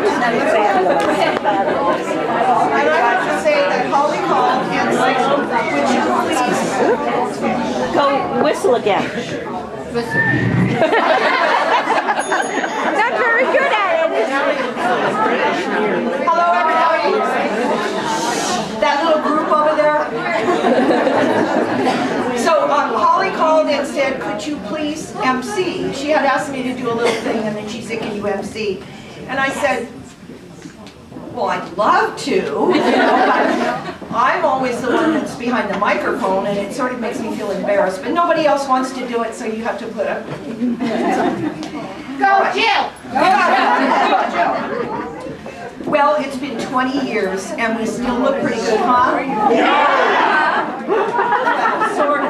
I'd like to say that Holly called and said, would you please Go whistle again. Not very good at it. hello everybody. That little group over there. So Holly called and said, could you please MC? She had asked me to do a little thing and then she said, can you MC? And I said, well, I'd love to, but I'm always the one that's behind the microphone and it sort of makes me feel embarrassed. But nobody else wants to do it, so you have to put up. Go, Jill! Go, Jill! Well, it's been 20 years and we still look pretty good, huh? Yeah! Well, sort of.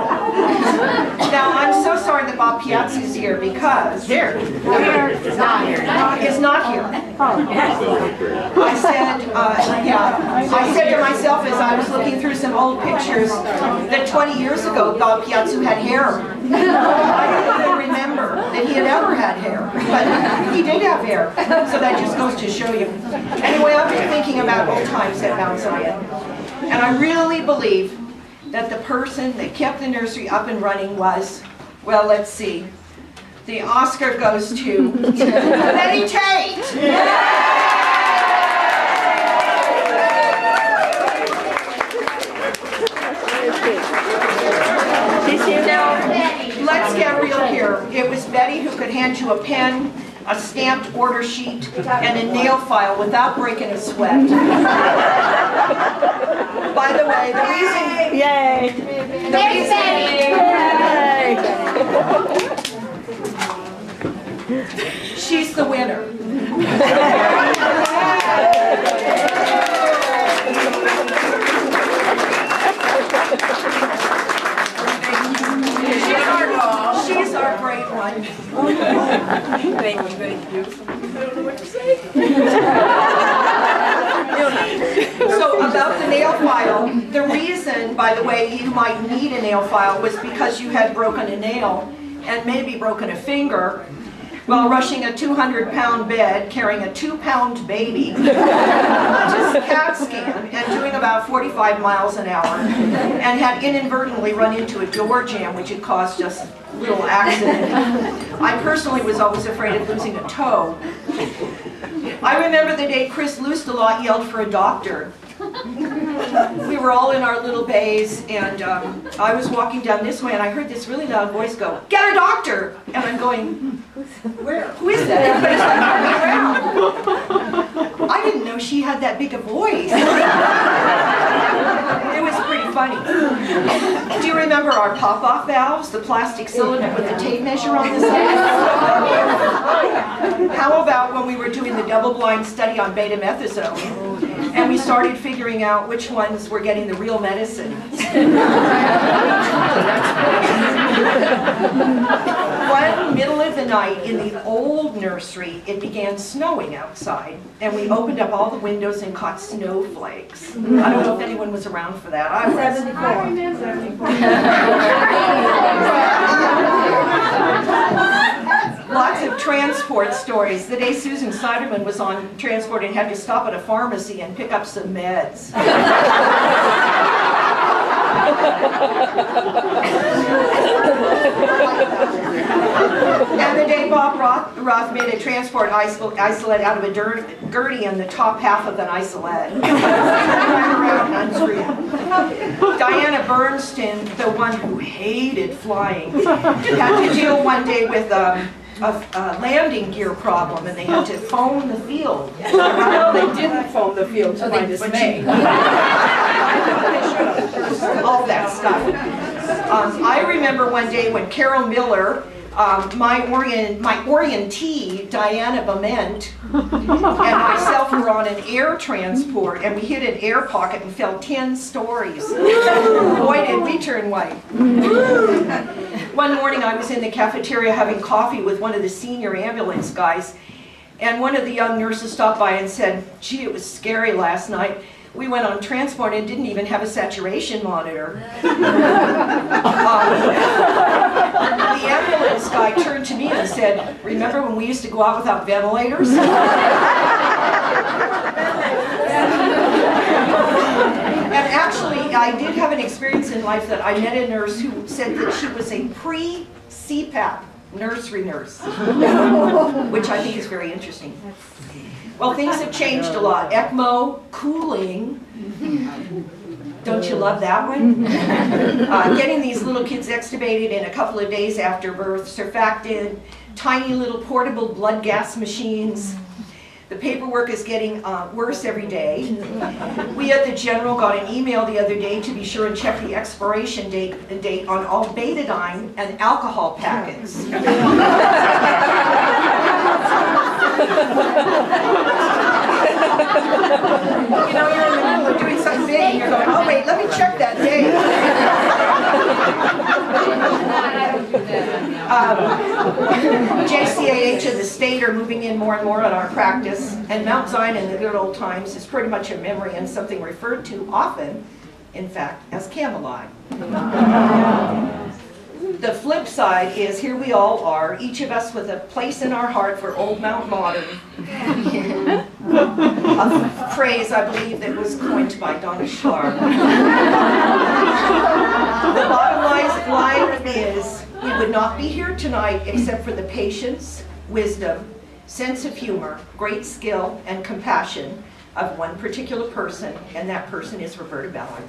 Now, I'm so sorry that Bob Piazza is here because He's not here. He's not here. I said to myself as I was looking through some old pictures that 20 years ago Bob Piazza had hair. I didn't even remember that he had ever had hair, but he did have hair. So that just goes to show you. Anyway, I've been thinking about old times at Mount Zion, and I really believe that the person that kept the nursery up and running was, well, let's see. The Oscar goes to Betty Tate. Now, let's get real here. It was Betty who could hand you a pen, a stamped order sheet, and a nail file without breaking a sweat. By the way, the reason... Yay! The reason she's the winner. She's our great one. Thank you. I don't know what to say. So about the nail file, the reason, by the way, you might need a nail file was because you had broken a nail and maybe broken a finger while rushing a 200-pound bed, carrying a 2-pound baby to CAT scan and doing about 45 miles an hour, and had inadvertently run into a door jamb, which had caused just a little accident. I personally was always afraid of losing a toe. I remember the day Chris Loostelot yelled for a doctor. We were all in our little bays, and I was walking down this way, and I heard this really loud voice go, "Get a doctor!" And I'm going, "Where? Who is that?" Everybody's like, around. I didn't know she had that big a voice. It was pretty funny. Do you remember our pop-off valves, the plastic cylinder with the tape measure on the side? How about when we were doing the double-blind study on betamethasone? And we started figuring out which ones were getting the real medicine. One middle of the night in the old nursery, it began snowing outside, and we opened up all the windows and caught snowflakes. I don't know if anyone was around for that. I was. 74. Lots of transport stories. The day Susan Siderman was on transport and had to stop at a pharmacy and pick up some meds. And the day Bob Roth made a transport isolate out of a gurney in the top half of an isolate. Diana Bernstein, the one who hated flying, had to deal one day with a landing gear problem, and they had to phone the field. No, they didn't phone the field to my dismay. All that stuff. I remember one day when Carol Miller, my orientee, Diana Bement, and myself were on an air transport, and we hit an air pocket and fell 10 stories. Boy, did we turn white. One morning I was in the cafeteria having coffee with one of the senior ambulance guys, and one of the young nurses stopped by and said, "Gee, it was scary last night. We went on transport and didn't even have a saturation monitor." The ambulance guy turned to me and said, "Remember when we used to go out without ventilators?" life that I met a nurse who said that she was a pre-CPAP nursery nurse, which I think is very interesting. Well, things have changed a lot. ECMO, cooling. Don't you love that one? Getting these little kids extubated in a couple of days after birth, surfactant, tiny little portable blood gas machines. The paperwork is getting worse every day. We at the General got an email the other day to be sure and check the expiration date on all betadine and alcohol packets. You know, you're in the middle of doing something big and you're going, oh wait, let me check that date. JCAH and the state are moving in more and more on our practice, and Mount Zion in the good old times is pretty much a memory and something referred to often, in fact, as Camelot. The flip side is here we all are, each of us with a place in our heart for Old Mount Modern. A phrase I believe that was coined by Donna Schlar. The bottom line is we would not be here tonight except for the patience, wisdom, sense of humor, great skill, and compassion of one particular person, and that person is Roberta Valerie.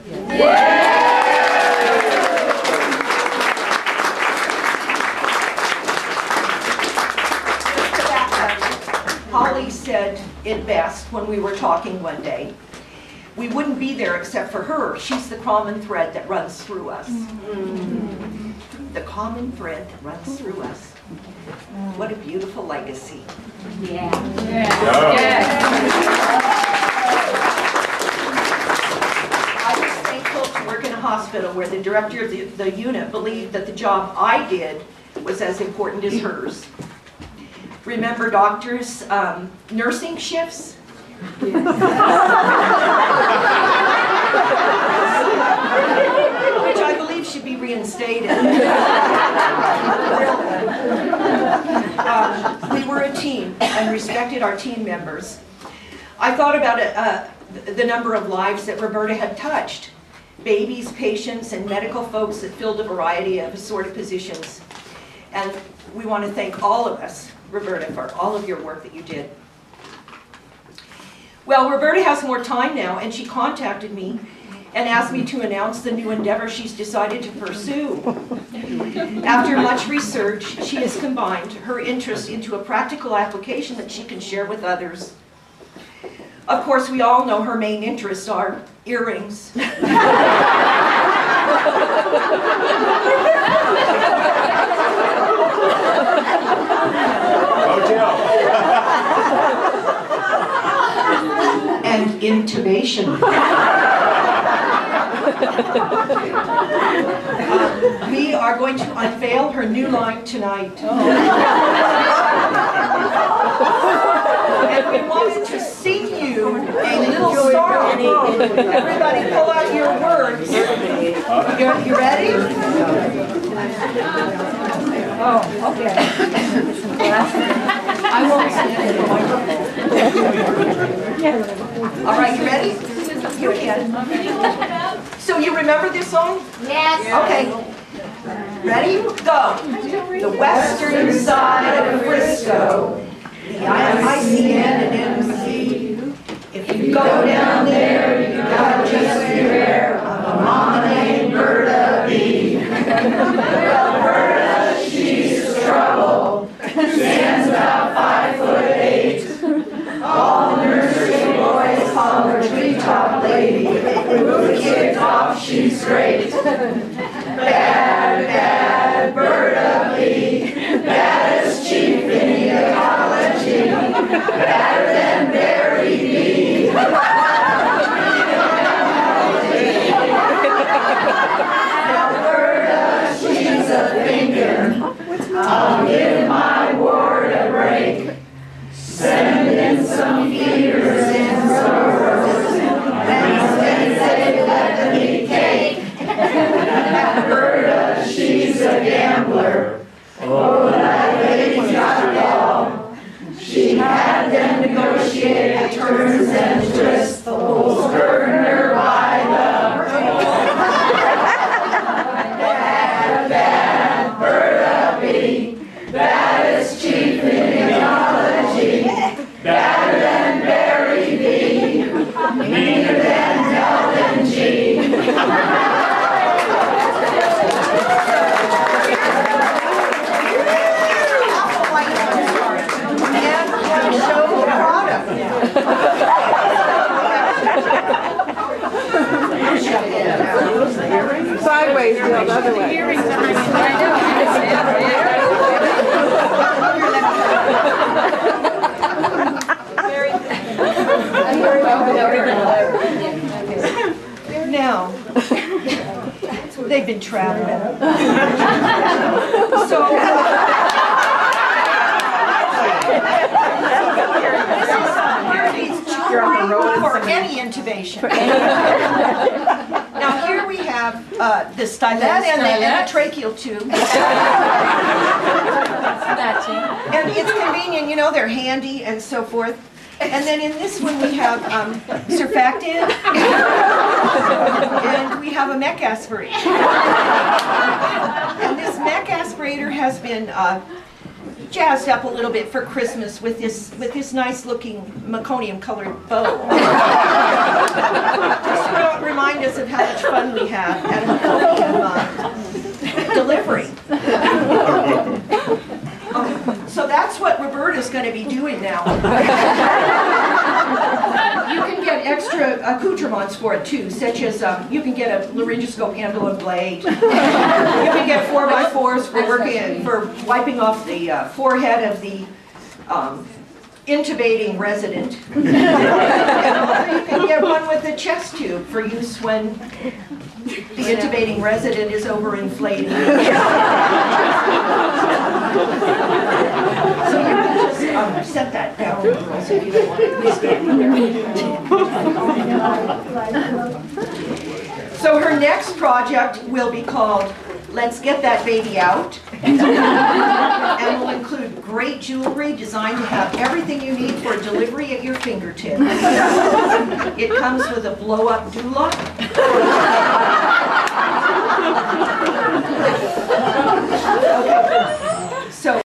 Holly said it best when we were talking one day. We wouldn't be there except for her. She's the common thread that runs through us. The common thread that runs through us. What a beautiful legacy. Yeah. I was thankful to work in a hospital where the director of the unit believed that the job I did was as important as hers. Remember doctors' nursing shifts? Which I believe should be reinstated. We were a team and respected our team members. I thought about the number of lives that Roberta had touched. Babies, patients, and medical folks that filled a variety of assorted positions. And we want to thank all of us, Roberta, for all of your work that you did. Well, Roberta has more time now, and she contacted me and asked me to announce the new endeavor she's decided to pursue. After much research, she has combined her interest into a practical application that she can share with others. Of course, we all know her main interests are earrings. And intubation. We are going to unveil her new line tonight. And we wanted to sing you a little song. Everybody pull out your words. You ready? Oh, okay. I won't sing it. All right, you ready? You can. So you remember this song? Yes. Okay. Ready? Go. The western side of Frisco, the ICN and MC. If you go down there, you gotta just beware of a mama named Berta B. Well, Berta, she's trouble. Stands about 5'8". All the nursery boys call her treetop lady. Roof kicked off, she's great. Bad Berta B. Baddest chief in the ecology. Better than Barry B. Alberta, she's a thinker. I'll give my ward a break. Send in some feeders and sorrows, and say let them eat cake. Alberta, she's a gambler. Oh, that lady's got it all. She had them negotiate turns and twists, skirting her by the And show the product. Sideways, the other way. Now, they've been traveling. So, for any intubation. Now here we have the stylet and a tracheal tube. And it's convenient, you know, they're handy and so forth. And then in this one we have surfactant, and we have a mech aspirator. And this mech aspirator has been jazzed up a little bit for Christmas with this nice looking meconium colored bow. Just to remind us of how much fun we have at a meconium delivery. So that's what Roberta's going to be doing now. You can get extra accoutrements for it too, such as you can get a laryngoscope handle and blade. You can get 4x4s for wiping off the forehead of the intubating resident. Or you can get one with a chest tube for use when the intubating resident is overinflated. So you can just set that down, girls, if you don't want to stand there. So her next project will be called Let's Get That Baby Out. And will include great jewelry designed to have everything you need for delivery at your fingertips. It comes with a blow-up doula. Okay.